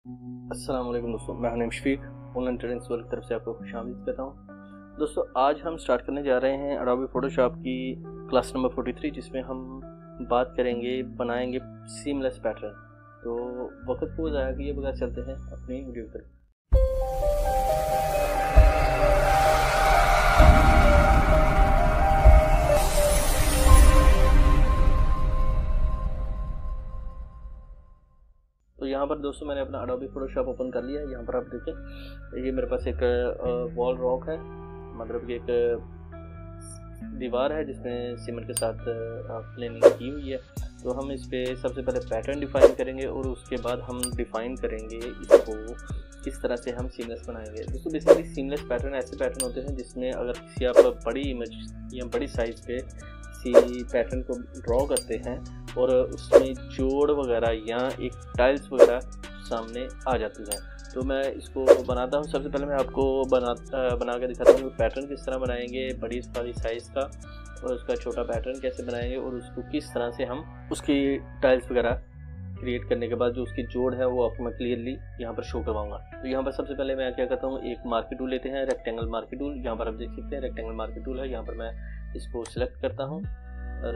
अस्सलाम वालेकुम दोस्तों, मैं हनीम शफीक ऑनलाइन ट्रेडिंग स्कूल की तरफ से आपको खुशामदीद कहता हूँ। दोस्तों, आज हम स्टार्ट करने जा रहे हैं अडोबी फोटोशॉप की क्लास नंबर 43, जिसमें हम बात करेंगे, बनाएंगे सीमलेस पैटर्न। तो वक्त को ज़ाया किए बगैर चलते हैं अपनी वीडियो की तरफ। तो यहाँ पर दोस्तों मैंने अपना अडोबी फोटोशॉप ओपन कर लिया है। यहाँ पर आप देखें, ये मेरे पास एक वॉल रॉक है, मतलब कि एक दीवार है जिसमें सीमेंट के साथ प्लेनिंग की हुई है। तो हम इस पर सबसे पहले पैटर्न डिफाइन करेंगे और उसके बाद हम डिफाइन करेंगे इसको किस तरह से हम सीमलेस बनाएंगे। दोस्तों, बेसिकली सीमलेस पैटर्न ऐसे पैटर्न होते हैं जिसमें अगर किसी आप बड़ी इमेज या बड़ी साइज़ पे किसी पैटर्न को ड्रॉ करते हैं और उसमें जोड़ वगैरह या एक टाइल्स वगैरह सामने आ जाती हैं। तो मैं इसको बनाता हूँ। सबसे पहले मैं आपको बना के दिखाता हूँ कि पैटर्न किस तरह बनाएंगे, बड़ी सारी साइज़ का, और उसका छोटा पैटर्न कैसे बनाएंगे और उसको किस तरह से हम उसकी टाइल्स वगैरह क्रिएट करने के बाद जो उसकी जोड़ है वो आपको मैं क्लियरली यहाँ पर शो करवाऊंगा। तो यहाँ पर सबसे पहले मैं क्या करता हूँ, एक मार्केट टूल लेते हैं, रेक्टेंगल मार्केट टूल। यहाँ पर आप देख सकते हैं रेक्टेंगल मार्केट टूल है। यहाँ पर मैं इसको सिलेक्ट करता हूँ और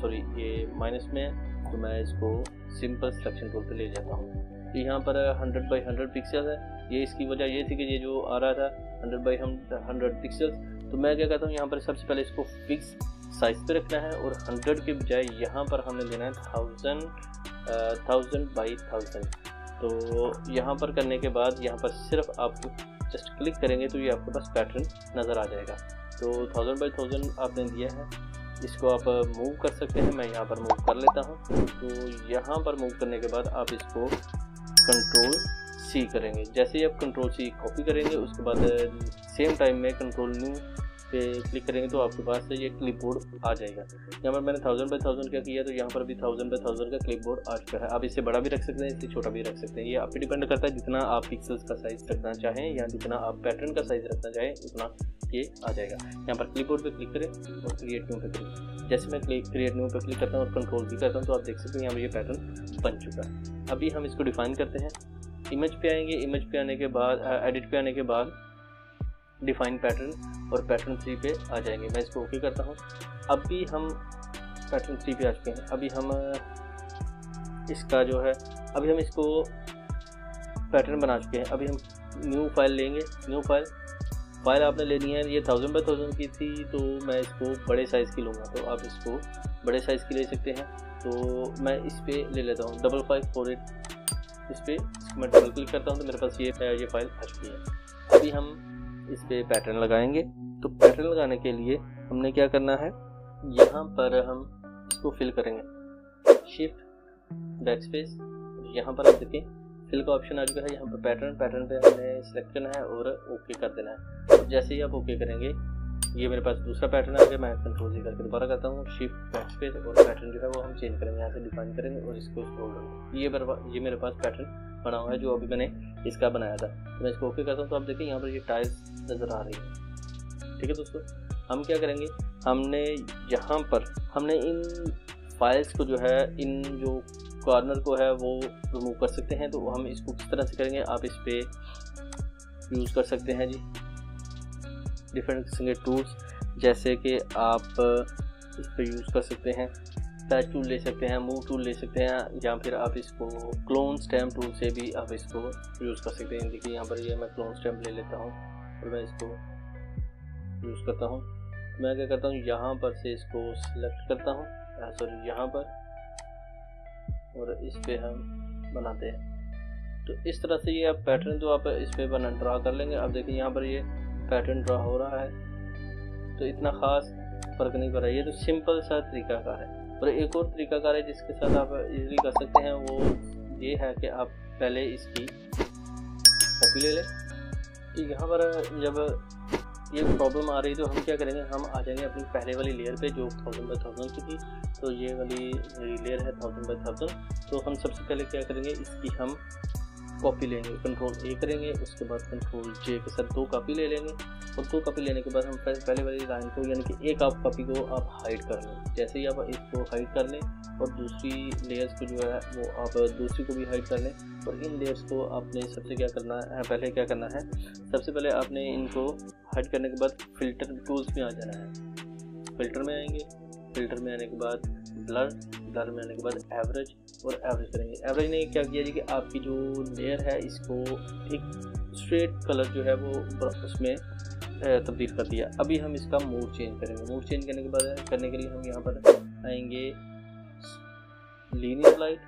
सॉरी, ये माइनस में है, तो मैं इसको सिंपल सिलेक्शन टूल पे ले जाता हूँ। तो यहाँ पर 100 बाई 100 पिक्सल है। ये इसकी वजह ये थी कि ये जो आ रहा था 100 बाई 100 पिक्सल्स, तो मैं क्या करता हूँ, यहाँ पर सबसे पहले इसको फिक्स साइज पे रखना है और 100 के बजाय यहाँ पर हमने लेना है 1000 बाई 1000। तो यहाँ पर करने के बाद यहाँ पर सिर्फ आप जस्ट क्लिक करेंगे तो ये आपके पास पैटर्न नज़र आ जाएगा। तो 1000 बाई 1000 आपने दिया है, इसको आप मूव कर सकते हैं। मैं यहाँ पर मूव कर लेता हूँ। तो यहाँ पर मूव करने के बाद आप इसको कंट्रोल सी करेंगे। जैसे ही आप कंट्रोल सी कॉपी करेंगे, उसके बाद सेम टाइम में कंट्रोल न्यू पे क्लिक करेंगे तो आपके पास ये क्लिपबोर्ड आ जाएगा। यहाँ पर मैंने 1000 बाई 1000 क्या किया, तो यहाँ पर भी 1000 बाई 1000 का क्लिपबोर्ड आ चुका है। आप इससे बड़ा भी रख सकते हैं, इससे छोटा भी रख सकते हैं। ये आप पे डिपेंड करता है, जितना आप पिक्सल्स का साइज़ रखना चाहें या जितना आप पैटर्न का साइज़ रखना चाहें उतना ये आ जाएगा। यहाँ पर क्लिपबोर्ड पे क्लिक करें और क्रिएट न्यू पे क्लिक। जैसे मैं क्रिएट न्यू पे क्लिक करता हूँ और कंट्रोल भी करता हूँ तो आप देख सकते हैं यहाँ पर ये पैटर्न बन चुका है। अभी हम इसको डिफाइन करते हैं। इमेज पे आएंगे, इमेज पे आने के बाद एडिट पे आने के बाद डिफाइन पैटर्न और पैटर्न 3 पे आ जाएंगे। मैं इसको ओके करता हूँ। अभी हम पैटर्न 3 पे आ चुके हैं। अभी हम इसका जो है, अभी हम इसको पैटर्न बना चुके हैं। अभी हम न्यू फाइल लेंगे। न्यू फाइल आपने लेनी है, ये 1000 बाई 1000 की थी, तो मैं इसको बड़े साइज़ की लूँगा। तो आप इसको बड़े साइज़ की ले सकते हैं। तो मैं इस पर ले लेता हूँ 5548। इस पर मैं डबल क्लिक करता हूँ तो मेरे पास ये फाइल आ चुकी है। अभी हम इस पर पैटर्न लगाएंगे। तो पैटर्न लगाने के लिए हमने क्या करना है, यहाँ पर हम इसको फिल करेंगे, शिफ्ट बैकस्पेस। यहाँ पर आप देखें फिल का ऑप्शन आ चुका है। यहाँ पर पैटर्न पे हमने सेलेक्ट करना है और ओके कर देना है। तो जैसे ही आप ओके करेंगे, ये मेरे पास दूसरा पैटर्न आ गया। मैं कंट्रोल जी करके दोबारा करता हूँ, शिफ्ट बैकस्पेस, और पैटर्न जो है वो हम चेंज करेंगे, यहाँ से डिफाइन करेंगे और इसको स्क्रॉल करेंगे। ये मेरे पास पैटर्न बना हुआ है जो अभी मैंने इसका बनाया था। तो मैं इसको ओके करता हूँ तो आप देखें यहाँ पर ये टाइल्स नज़र आ रही है। ठीक है दोस्तों, हम क्या करेंगे, हमने यहाँ पर हमने इन फाइल्स को जो है, इन जो कॉर्नर को है वो रिमूव कर सकते हैं। तो हम इसको किस तरह से करेंगे, आप इस पर यूज़ कर सकते हैं जी डिफरेंट किस्म के टूल्स, जैसे कि आप इस पर यूज़ कर सकते हैं, टच टूल ले सकते हैं, मूव टूल ले सकते हैं, या फिर आप इसको क्लोन स्टैम्प टूल से भी आप इसको यूज़ कर सकते हैं। देखिए यहाँ पर ये मैं क्लोन स्टैम्प ले लेता हूँ और मैं इसको यूज़ करता हूँ। मैं क्या करता हूँ, यहाँ पर से इसको सिलेक्ट करता हूँ, सॉरी यहाँ पर, और इस पे हम बनाते हैं। तो इस तरह से ये आप पैटर्न जो आप इस पे बना ड्रा कर लेंगे। अब देखिए यहाँ पर ये पैटर्न ड्रा हो रहा है, तो इतना ख़ास फ़र्क नहीं पड़ रहा है। ये तो सिंपल सा तरीकाकार है। और एक और तरीकाकार है जिसके साथ आप इजीली कर सकते हैं, वो ये है कि आप पहले इसकी कॉपी ले लें। तो यहाँ पर जब ये प्रॉब्लम आ रही तो हम क्या करेंगे, हम आ जाएंगे अपनी पहले वाली लेयर पे जो 1000 बाई 1000 की थी। तो ये वाली लेयर है 1000 बाई 1000। तो हम सबसे पहले क्या करेंगे, इसकी हम कॉपी लेंगे, कंट्रोल ए करेंगे, उसके बाद कंट्रोल जे के साथ 2 कॉपी ले लेंगे और 2 कॉपी लेने के बाद हम पहले वाली लाइन को यानी कि एक आप कॉपी को आप हाइड कर लें। जैसे ही आप इसको हाइड कर लें और दूसरी लेयर्स को जो है वो आप दूसरी को भी हाइड कर लें और इन लेयर्स को आपने सबसे क्या करना है, पहले क्या करना है, सबसे पहले आपने इनको हाइड करने के बाद फिल्टर टूल्स में आ जाना है। फिल्टर में आएंगे, फिल्टर में आने के बाद ब्लर, ब्लर में आने के बाद एवरेज और एवरेज करेंगे। एवरेज ने क्या किया जी कि आपकी जो लेयर है इसको एक स्ट्रेट कलर जो है वो उसमें तब्दील कर दिया। अभी हम इसका मूड चेंज करेंगे। मूड चेंज करने के बाद करने के लिए हम यहाँ पर आएंगे लीनियर लाइट,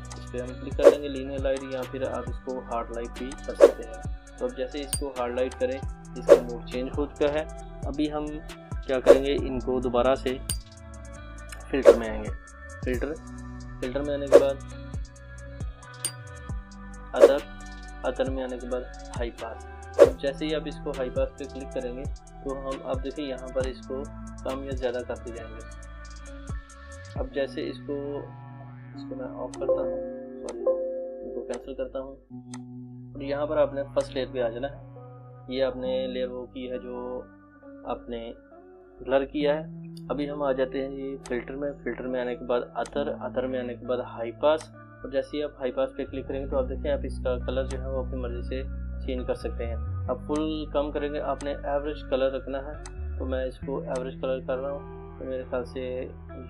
इस पर हम क्लिक कर देंगे लीनियर लाइट, या फिर आप इसको हार्ड लाइट भी कर सकते हैं। तो अब जैसे इसको हार्ड लाइट करें इसका मूड चेंज हो चुका है। अभी हम क्या करेंगे, इनको दोबारा से फिल्टर में आएंगे, फिल्टर में आने के बाद अदर में आने के बाद हाई पास। अब जैसे ही आप इसको हाई पास पे क्लिक करेंगे तो हम आप देखिए यहाँ पर इसको कम या ज़्यादा करते जाएंगे। अब जैसे इसको मैं ऑफ करता हूँ, सॉरी इनको कैंसिल करता हूँ और यहाँ पर आपने फर्स्ट लेयर पे आ जाना है। ये आपने लेयर वो की है जो आपने ब्लर किया है। अभी हम आ जाते हैं ये फिल्टर में आने के बाद अदर में आने के बाद हाई पास और जैसे ही आप हाई पास पे क्लिक करेंगे तो आप देखें आप इसका कलर जो है वो अपनी मर्ज़ी से चेंज कर सकते हैं। अब फुल कम करेंगे, आपने एवरेज कलर रखना है, तो मैं इसको एवरेज कलर कर रहा हूँ। तो मेरे ख्याल से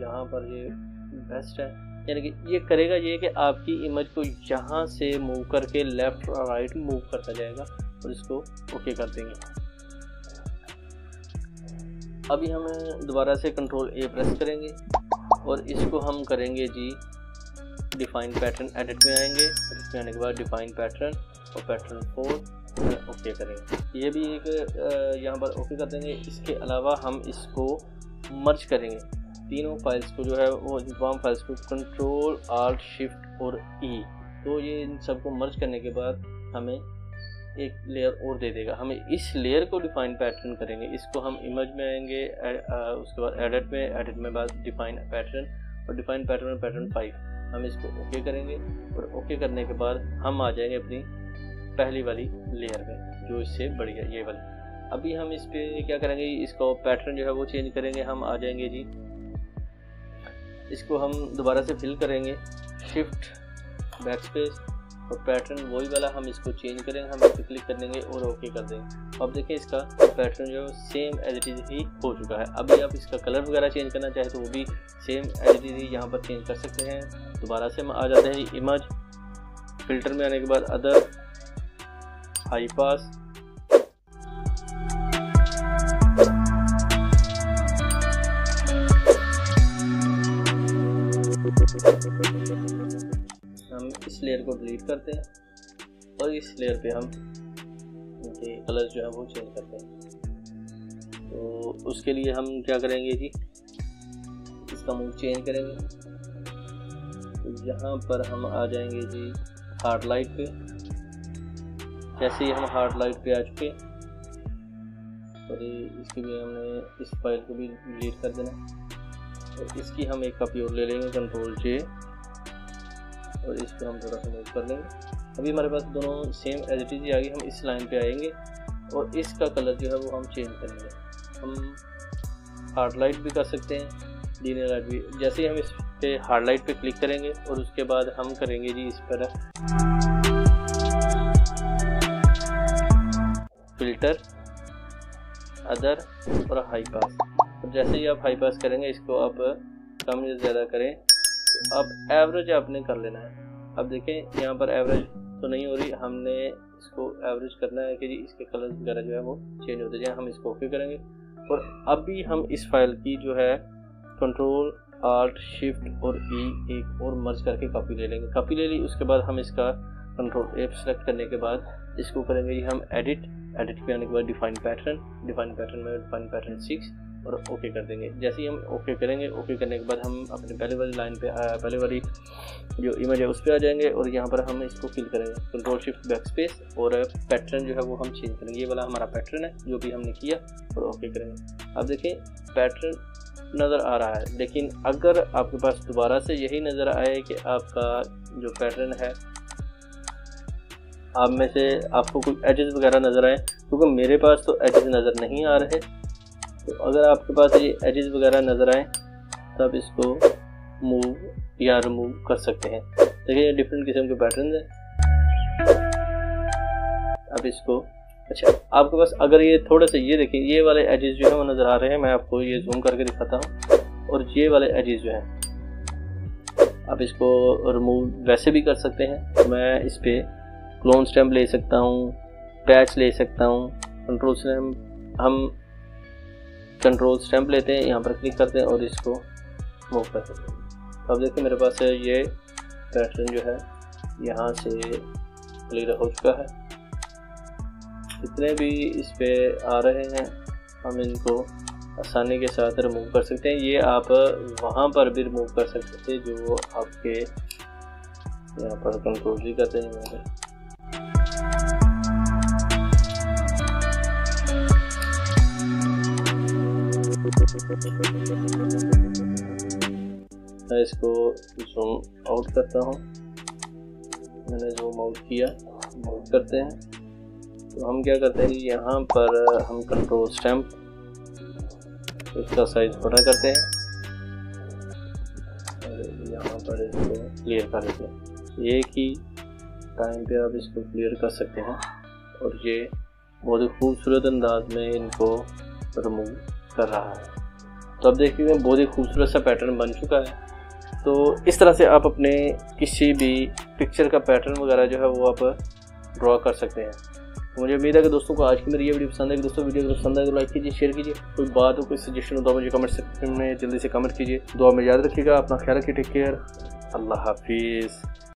यहाँ पर ये बेस्ट है, यानी कि ये करेगा ये कि आपकी इमेज को यहाँ से मूव करके लेफ़्ट और राइट मूव करता जाएगा और इसको ओके कर देंगे। अभी हम दोबारा से कंट्रोल ए प्रेस करेंगे और इसको हम करेंगे जी डिफाइन पैटर्न। एडिट में आएंगे, एडिट में आने के बाद डिफाइन पैटर्न और पैटर्न 4 ओके करेंगे। ये भी एक यहाँ पर ओके कर देंगे। इसके अलावा हम इसको मर्ज करेंगे, तीनों फाइल्स को जो है वो तमाम फाइल्स को कंट्रोल आल्ट शिफ्ट और ई, तो ये इन सबको मर्ज करने के बाद हमें एक लेयर और दे देगा। हमें इस लेयर को डिफाइन पैटर्न करेंगे, इसको हम इमेज में आएंगे, उसके बाद एडिट में बाद डिफाइन पैटर्न और डिफाइन पैटर्न में पैटर्न 5 हम इसको ओके करेंगे और ओके करने के बाद हम आ जाएंगे अपनी पहली वाली लेयर में जो इससे बड़ी है, ये वाली। अभी हम इस पे क्या करेंगे, इसको पैटर्न जो है वो चेंज करेंगे। हम आ जाएंगे जी, इसको हम दोबारा से फिल करेंगे, शिफ्ट बैकस्पेस और पैटर्न वही वाला हम इसको चेंज करेंगे। हम इस पर क्लिक कर देंगे और ओके कर देंगे। अब देखिए इसका पैटर्न जो है सेम एज इट इज़ ही हो चुका है। अभी आप इसका कलर वगैरह चेंज करना चाहे तो वो भी सेम एज इट इज़ ही यहाँ पर चेंज कर सकते हैं। दोबारा से हम आ जाते हैं जी इमेज, फिल्टर में आने के बाद अदर, हाई पास, हम इस लेयर को डिलीट करते हैं और इस लेयर पे हम इनके कलर जो है वो चेंज करते हैं। तो उसके लिए हम क्या करेंगे जी, इसका मूड चेंज करेंगे। तो यहाँ पर हम आ जाएंगे जी हार्ड लाइट पे। जैसे ही हम हार्ड लाइट पे आ चुके, सॉरी इसकी भी हमने इस फाइल को भी डिलीट कर देना और इसकी हम एक कॉपी और ले लेंगे, कंट्रोल जे, और इसको हम थोड़ा सा मूव कर लेंगे। अभी हमारे पास दोनों सेम एज इट इज़ आ गई। हम इस लाइन पे आएंगे और इसका कलर जो है वो हम चेंज करेंगे। हम हार्ड लाइट भी कर सकते हैं, लीनियर लाइट भी। जैसे ही हम इस पे हार्ड लाइट पे क्लिक करेंगे और उसके बाद हम करेंगे जी इस पर फिल्टर, अदर और हाई पास। और जैसे ही आप हाई पास करेंगे, इसको आप कम या ज़्यादा करें, तो अब एवरेज आपने कर लेना है। अब देखें यहाँ पर एवरेज तो नहीं हो रही, हमने इसको एवरेज करना है कि जी इसके कलर वगैरह जो है वो चेंज होते जाए। हम इसको ओके करेंगे और अभी हम इस फाइल की जो है कंट्रोल आल्ट शिफ्ट और ई एक और मर्ज करके कॉपी ले लेंगे। कॉपी ले ली, उसके बाद हम इसका कंट्रोल एफ सेलेक्ट करने के बाद इसको करेंगे जी हम एडिट पे आने के बाद डिफाइन पैटर्न में डिफाइन पैटर्न 6 और ओके कर देंगे। जैसे ही हम ओके करेंगे, ओके करने के बाद हम अपने पहले वाली लाइन पे पहले वाली जो इमेज है उस पर आ जाएंगे और यहाँ पर हम इसको फिल करेंगे, कंट्रोल शिफ्ट बैकस्पेस और पैटर्न जो है वो हम चेंज करेंगे। ये वाला हमारा पैटर्न है जो भी हमने किया और ओके करेंगे। अब देखिए पैटर्न नज़र आ रहा है, लेकिन अगर आपके पास दोबारा से यही नज़र आए कि आपका जो पैटर्न है आप में से आपको कोई एजेस वगैरह नज़र आए, क्योंकि मेरे पास तो एजेस नज़र नहीं आ रहे। तो अगर आपके पास ये एजेस वगैरह नज़र आए तब इसको मूव या रिमूव कर सकते हैं। देखिए ये डिफरेंट किस्म के पैटर्न हैं। अब इसको आपके पास अगर ये थोड़े से ये देखिए ये वाले एजेस जो है वो नज़र आ रहे हैं, मैं आपको ये जूम करके दिखाता हूँ। और ये वाले एजेस जो हैं आप इसको रिमूव वैसे भी कर सकते हैं। मैं इस पर क्लोन स्टैम्प ले सकता हूँ, पैच ले सकता हूँ, कंट्रोल स्टैम्प हम कंट्रोल स्टैम्प लेते हैं, यहाँ पर क्लिक करते हैं और इसको मूव कर सकते हैं। अब देखिए मेरे पास ये पैटर्न जो है यहाँ से क्लियर हो चुका है। जितने भी इस पे आ रहे हैं हम इनको आसानी के साथ रिमूव कर सकते हैं। ये आप वहाँ पर भी रिमूव कर सकते थे जो आपके यहाँ पर कंट्रोल भी करते हैं। मैं इसको जूम आउट करता हूँ। मैंने जूम आउट किया, आउट करते हैं तो हम क्या करते हैं, यहाँ पर हम कंट्रोल स्टैम्प इसका साइज बड़ा करते हैं और यहाँ पर इसको क्लियर कर देते हैं। एक ही टाइम पे आप इसको क्लियर कर सकते हैं और ये बहुत ही खूबसूरत अंदाज में इनको रिमूव कर रहा है। तो अब देखिए बहुत ही खूबसूरत सा पैटर्न बन चुका है। तो इस तरह से आप अपने किसी भी पिक्चर का पैटर्न वगैरह जो है वो आप ड्रॉ कर सकते हैं। तो मुझे उम्मीद है कि दोस्तों को आज की मेरी ये वीडियो पसंद है। कि दोस्तों वीडियो अगर पसंद है तो लाइक कीजिए, शेयर कीजिए। कोई बात हो, कोई सजेशन हो तो मुझे कमेंट सेक्शन में जल्दी से कमेंट कीजिए। दुआ में याद रखिएगा, अपना ख्याल रखिए। टेक केयर, अल्लाह हाफिज़।